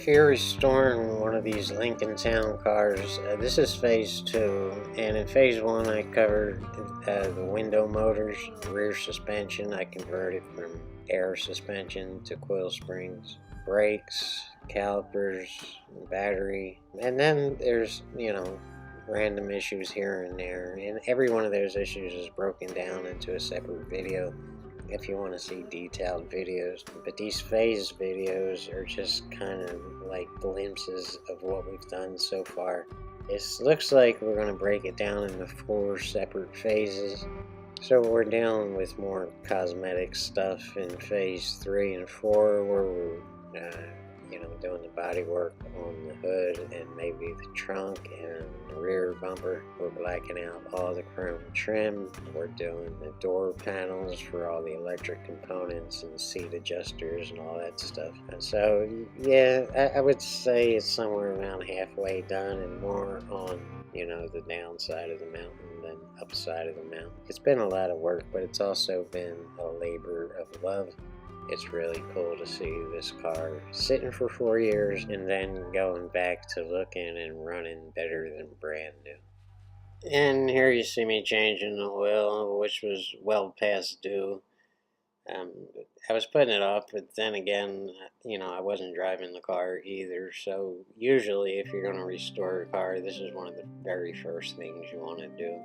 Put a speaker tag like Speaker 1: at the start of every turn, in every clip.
Speaker 1: Here restoring one of these Lincoln Town cars. This is phase 2, and in phase 1 I covered the window motors, rear suspension. I converted from air suspension to coil springs, brakes, calipers, battery, and then there's, random issues here and there, and every one of those issues is broken down into a separate video if you want to see detailed videos. But these phase videos are just kind of like glimpses of what we've done so far. It looks like we're going to break it down into 4 separate phases. So we're dealing with more cosmetic stuff in phase 3 and 4, where we're doing the body work on the hood and maybe the trunk and the rear bumper. We're blacking out all the chrome trim. We're doing the door panels for all the electric components and seat adjusters and all that stuff. And so yeah, I would say it's somewhere around halfway done, and more on the downside of the mountain than upside of the mountain. It's been a lot of work, but it's also been a labor of love. It's really cool to see this car sitting for 4 years and then going back to looking and running better than brand new. And here you see me changing the oil, which was well past due. I was putting it off, but then again, I wasn't driving the car either. So usually if you're going to restore a car, this is one of the very first things you want to do.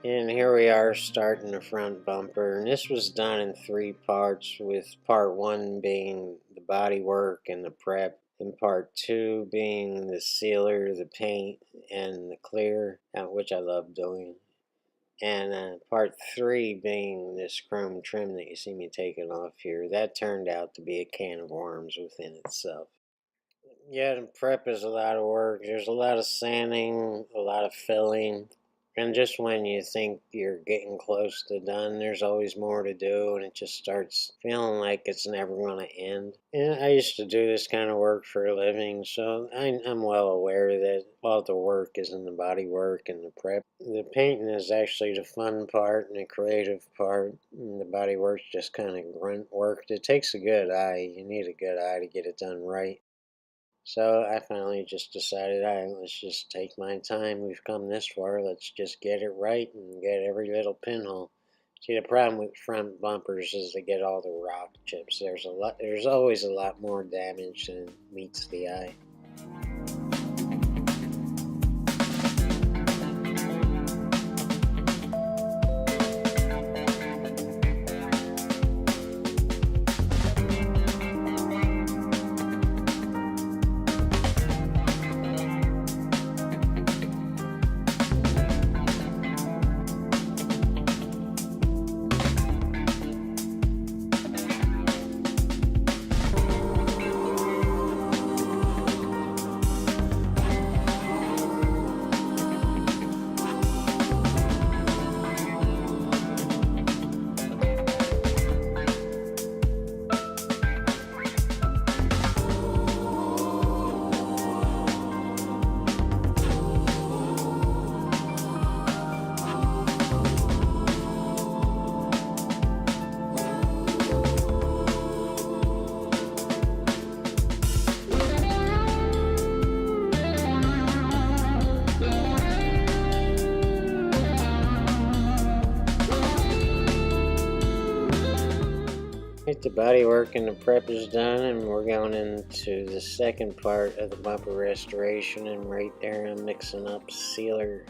Speaker 1: And here we are starting the front bumper, and this was done in 3 parts, with part 1 being the body work and the prep, and part 2 being the sealer, the paint, and the clear, which I love doing, and part 3 being this chrome trim that you see me taking off here. That turned out to be a can of worms within itself. Yeah, the prep is a lot of work. There's a lot of sanding, a lot of filling. And just when you think you're getting close to done, there's always more to do, and it just starts feeling like it's never going to end. And I used to do this kind of work for a living, so I'm well aware that all the work is in the body work and the prep. The painting is actually the fun part and the creative part, and the body work's just kind of grunt work. It takes a good eye. You need a good eye to get it done right. So I finally just decided, let's just take my time. We've come this far. Let's just get it right and get every little pinhole. See, the problem with front bumpers is they get all the rock chips. There's always a lot more damage than meets the eye. The body work and the prep is done, and we're going into the second part of the bumper restoration, and right there I'm mixing up sealer.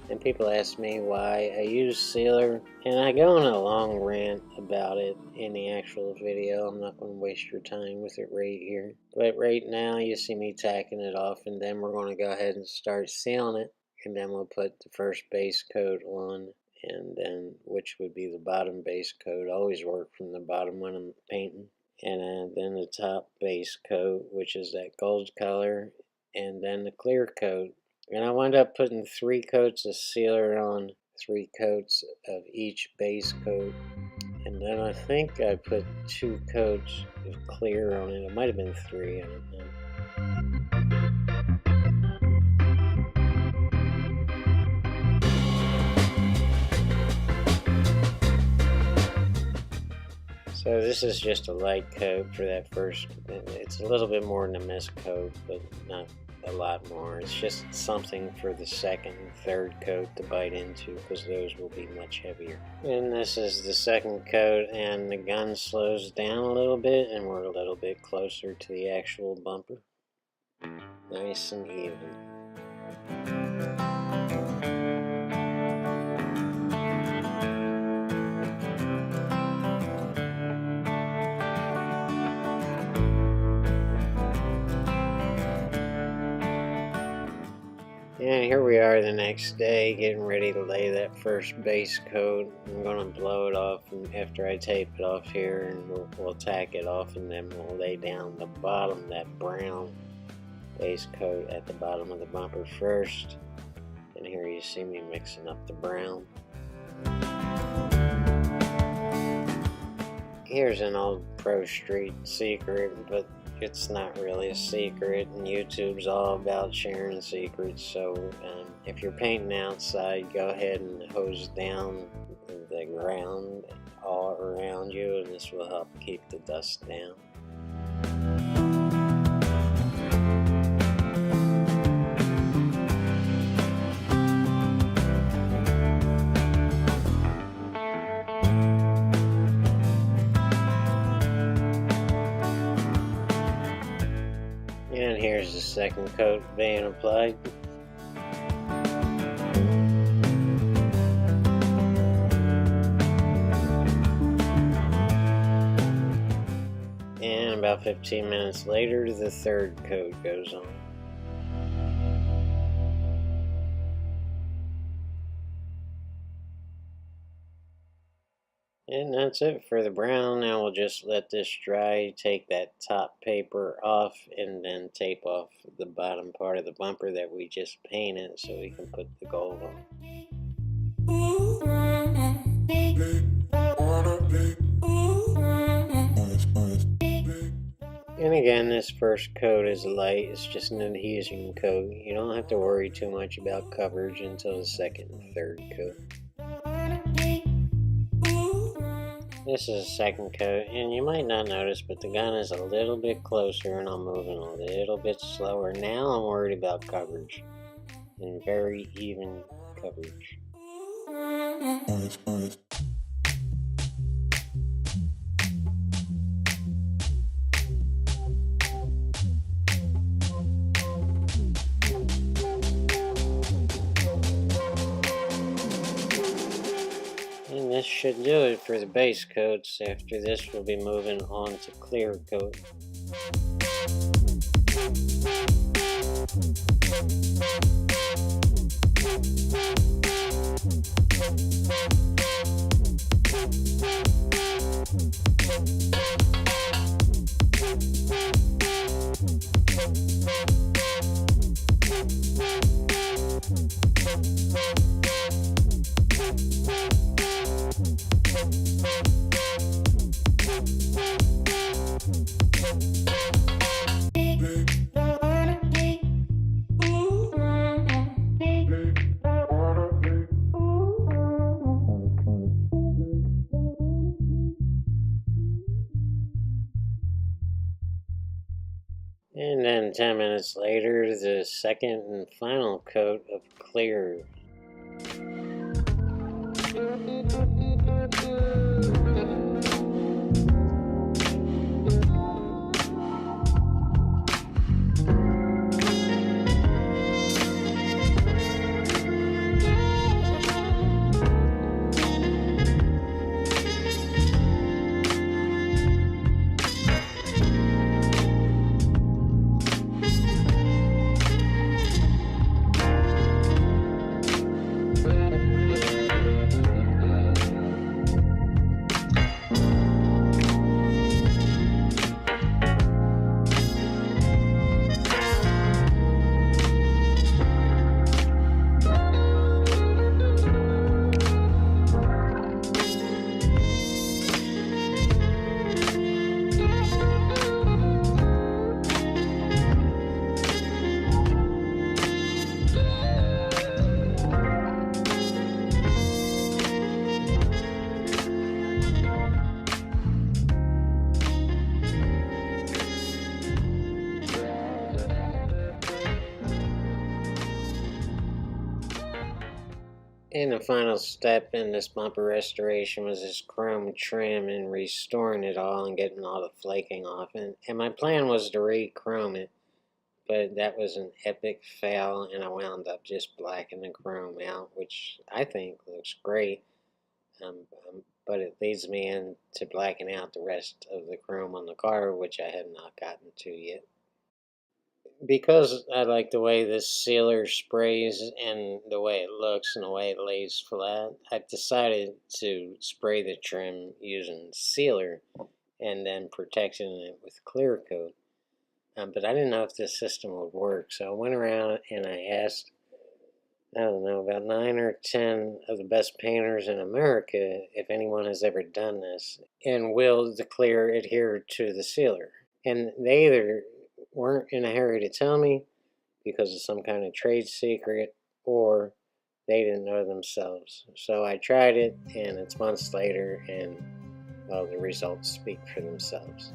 Speaker 1: And people ask me why I use sealer, and I go on a long rant about it in the actual video. I'm not going to waste your time with it right here. But right now you see me tacking it off, and then we're going to go ahead and start sealing it, and then we'll put the first base coat on, and then which would be the bottom base coat. Always work from the bottom when I'm painting. and then the top base coat, which is that gold color, and then the clear coat. And I wound up putting 3 coats of sealer on, 3 coats of each base coat, and then I think I put 2 coats of clear on it. It might have been 3, I don't know. So this is just a light coat for that first. It's a little bit more than a mist coat, but not a lot more. It's just something for the second and third coat to bite into, because those will be much heavier. And this is the second coat, and the gun slows down a little bit, and we're a little bit closer to the actual bumper. Nice and even. And here we are the next day, getting ready to lay that first base coat. I'm going to blow it off after I tape it off here, and we'll tack it off, and then we'll lay down the bottom, that brown base coat at the bottom of the bumper first. And here you see me mixing up the brown. Here's an old Pro Street secret, but it's not really a secret, and YouTube's all about sharing secrets. So if you're painting outside, go ahead and hose down the ground all around you, and this will help keep the dust down. And here's the second coat being applied. And about 15 minutes later, the third coat goes on. And that's it for the brown. Now we'll just let this dry, take that top paper off, and then tape off the bottom part of the bumper that we just painted so we can put the gold on. And again, this first coat is light. It's just an adhesion coat. You don't have to worry too much about coverage until the second and third coat. This is a second coat, and you might not notice, but the gun is a little bit closer and I'm moving a little bit slower. Now I'm worried about coverage, and very even coverage. And this should do it for the base coats. After this, we'll be moving on to clear coat. And then 10 minutes later, the second and final coat of clear. And the final step in this bumper restoration was this chrome trim and restoring it all and getting all the flaking off. And my plan was to re-chrome it, but that was an epic fail, and I wound up just blacking the chrome out, which I think looks great. But it leads me into blacking out the rest of the chrome on the car, which I have not gotten to yet. Because I like the way this sealer sprays and the way it looks and the way it lays flat, I've decided to spray the trim using sealer and then protecting it with clear coat. But I didn't know if this system would work, so I went around and I asked, I don't know, about 9 or 10 of the best painters in America if anyone has ever done this, and will the clear adhere to the sealer. And they either weren't in a hurry to tell me because of some kind of trade secret, or they didn't know themselves. So I tried it, and it's months later, and well, the results speak for themselves.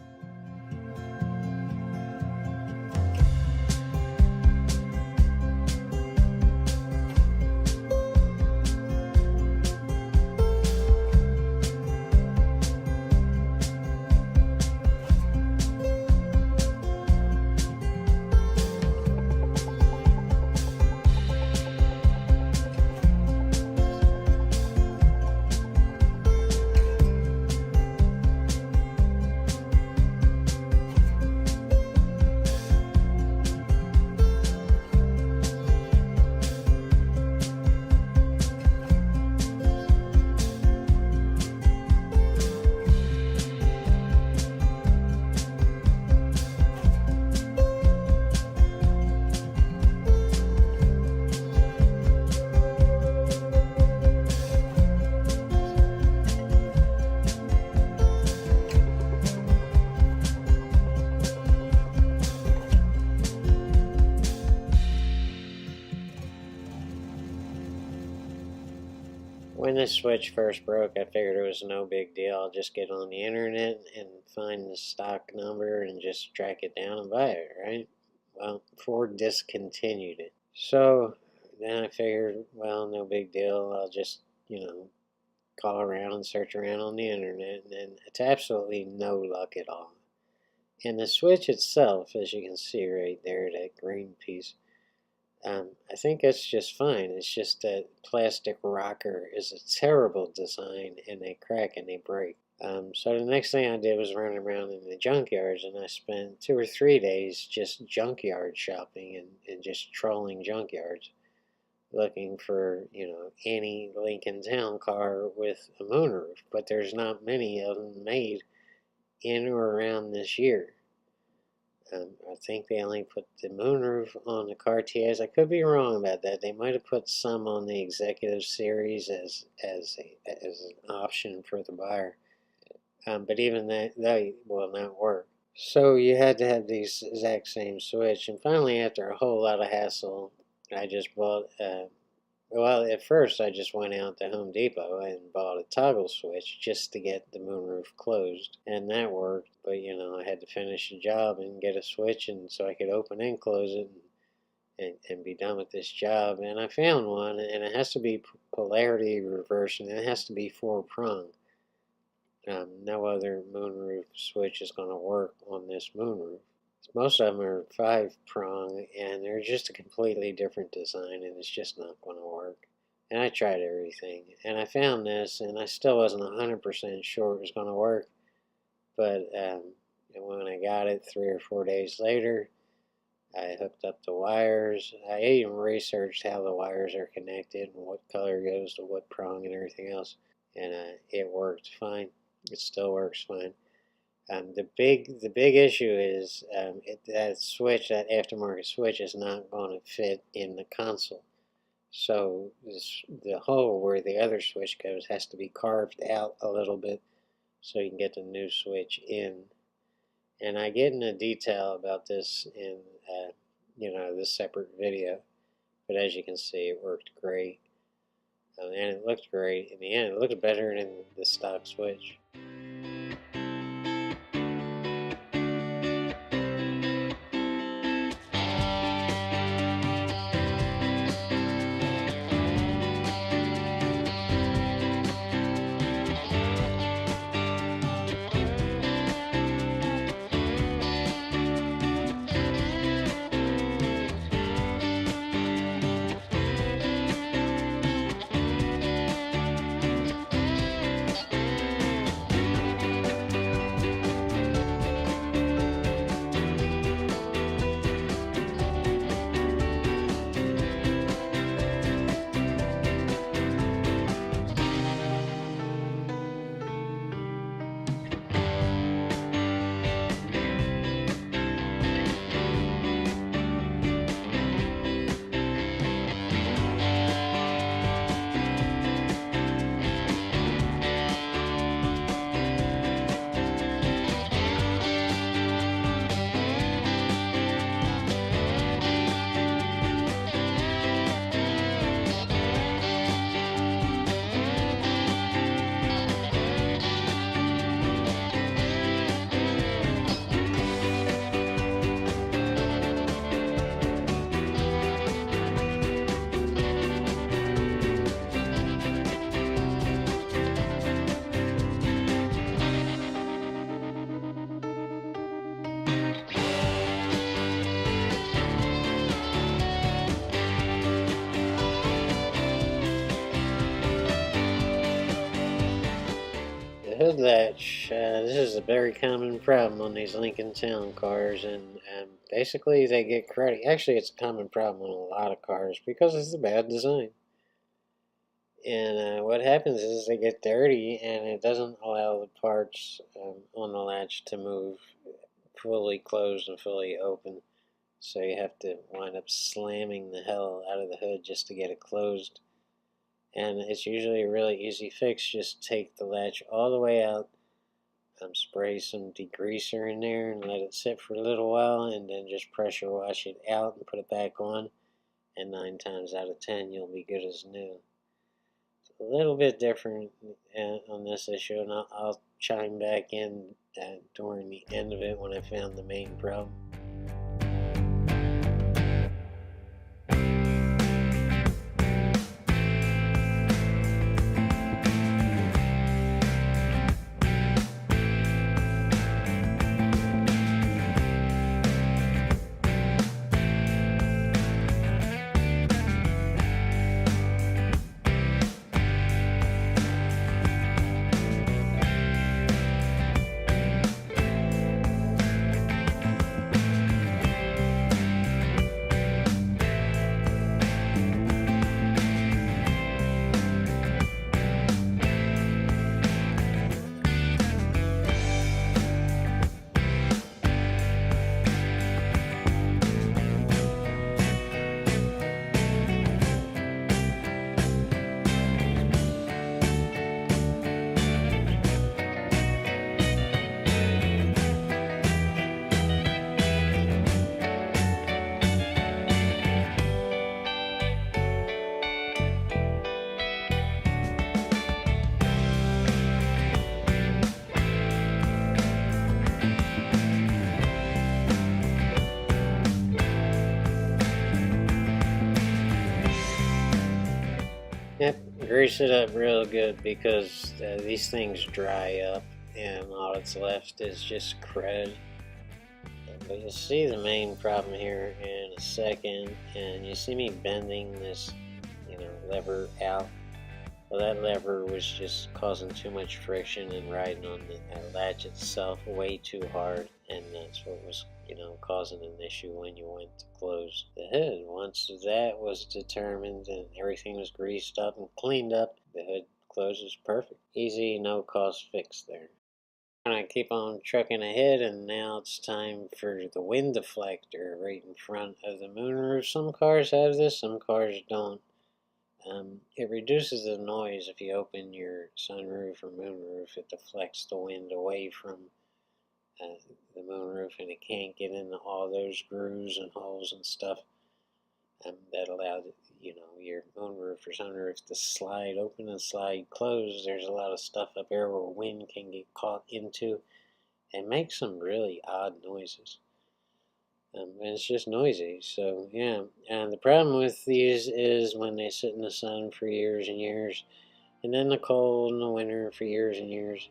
Speaker 1: When this switch first broke, I figured it was no big deal. I'll just get on the internet and find the stock number and just track it down and buy it, right? Well, Ford discontinued it. So then I figured, well, no big deal. I'll just, call around and search around on the internet, and it's absolutely no luck at all. And the switch itself, as you can see right there, that green piece, I think it's just fine. It's just that plastic rocker is a terrible design, and they crack and they break. So the next thing I did was run around in the junkyards, and I spent 2 or 3 days just junkyard shopping and just trolling junkyards, looking for, any Lincoln Town car with a moonroof. But there's not many of them made in or around this year. I think they only put the moonroof on the Cartiers. I could be wrong about that. They might have put some on the Executive Series as an option for the buyer. But even that will not work. So you had to have these exact same switch. And finally, after a whole lot of hassle, I just bought, well, at first I just went out to Home Depot and bought a toggle switch just to get the moonroof closed. And that worked, but I had to finish the job and get a switch, and so I could open and close it and be done with this job. And I found one, and it has to be polarity reversed, and it has to be 4-prong. No other moonroof switch is going to work on this moonroof. Most of them are 5-prong, and they're just a completely different design, and it's just not going to work. And I tried everything, and I found this, and I still wasn't 100% sure it was going to work. But when I got it 3 or 4 days later, I hooked up the wires. I even researched how the wires are connected and what color goes to what prong and everything else, and it worked fine. It still works fine. The big issue is that switch, that aftermarket switch, is not going to fit in the console. So the hole where the other switch goes has to be carved out a little bit so you can get the new switch in. And I get into detail about this in this separate video. But as you can see, it worked great. And it looked great. In the end, it looked better than the stock switch. The hood latch, this is a very common problem on these Lincoln Town cars, and basically they get credit. Actually, it's a common problem on a lot of cars because it's a bad design. And what happens is they get dirty and it doesn't allow the parts on the latch to move fully closed and fully open. So you have to wind up slamming the hell out of the hood just to get it closed. And it's usually a really easy fix. Just take the latch all the way out, spray some degreaser in there and let it sit for a little while, and then just pressure wash it out and put it back on, and 9 times out of 10 you'll be good as new. It's a little bit different on this issue, and I'll chime back in during the end of it when I found the main problem. Yep, grease it up real good because these things dry up and all that's left is just crud. But you'll see the main problem here in a second, and you see me bending this, lever out. Well, that lever was just causing too much friction and riding on the latch itself way too hard, and that's what was, causing an issue when you went to close the hood. Once that was determined and everything was greased up and cleaned up, the hood closes perfect. Easy, no cost fix there. And I keep on trucking ahead, and now it's time for the wind deflector right in front of the moonroof. Some cars have this, some cars don't. It reduces the noise if you open your sunroof or moonroof. It deflects the wind away from the moonroof, and it can't get into all those grooves and holes and stuff that allow your moonroof or sunroof to slide open and slide closed. There's a lot of stuff up there where wind can get caught into and make some really odd noises. And it's just noisy. So yeah, and the problem with these is when they sit in the sun for years and years, and then the cold in the winter for years and years,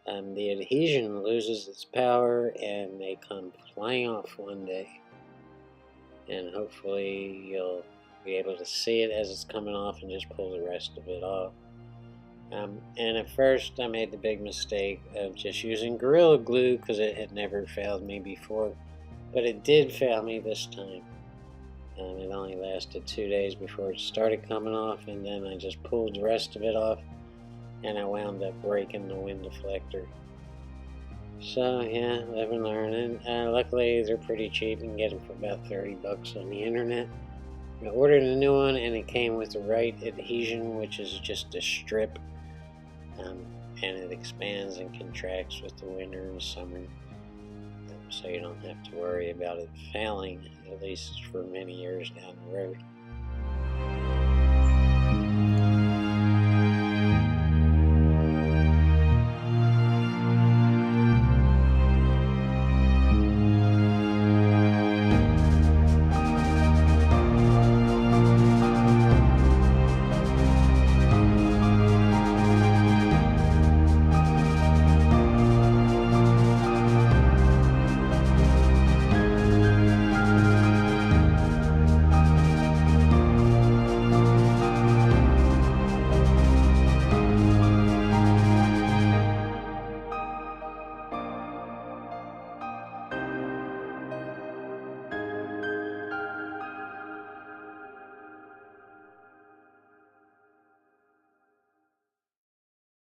Speaker 1: the adhesion loses its power and they come flying off one day. And hopefully you'll be able to see it as it's coming off and just pull the rest of it off. And at first I made the big mistake of just using Gorilla Glue because it had never failed me before. But it did fail me this time. It only lasted 2 days before it started coming off, and then I just pulled the rest of it off, and I wound up breaking the wind deflector. So yeah, live and learn. And luckily they're pretty cheap. You can get them for about 30 bucks on the internet. I ordered a new one, and it came with the right adhesion, which is just a strip, and it expands and contracts with the winter and summer. So you don't have to worry about it failing, at least for many years down the road.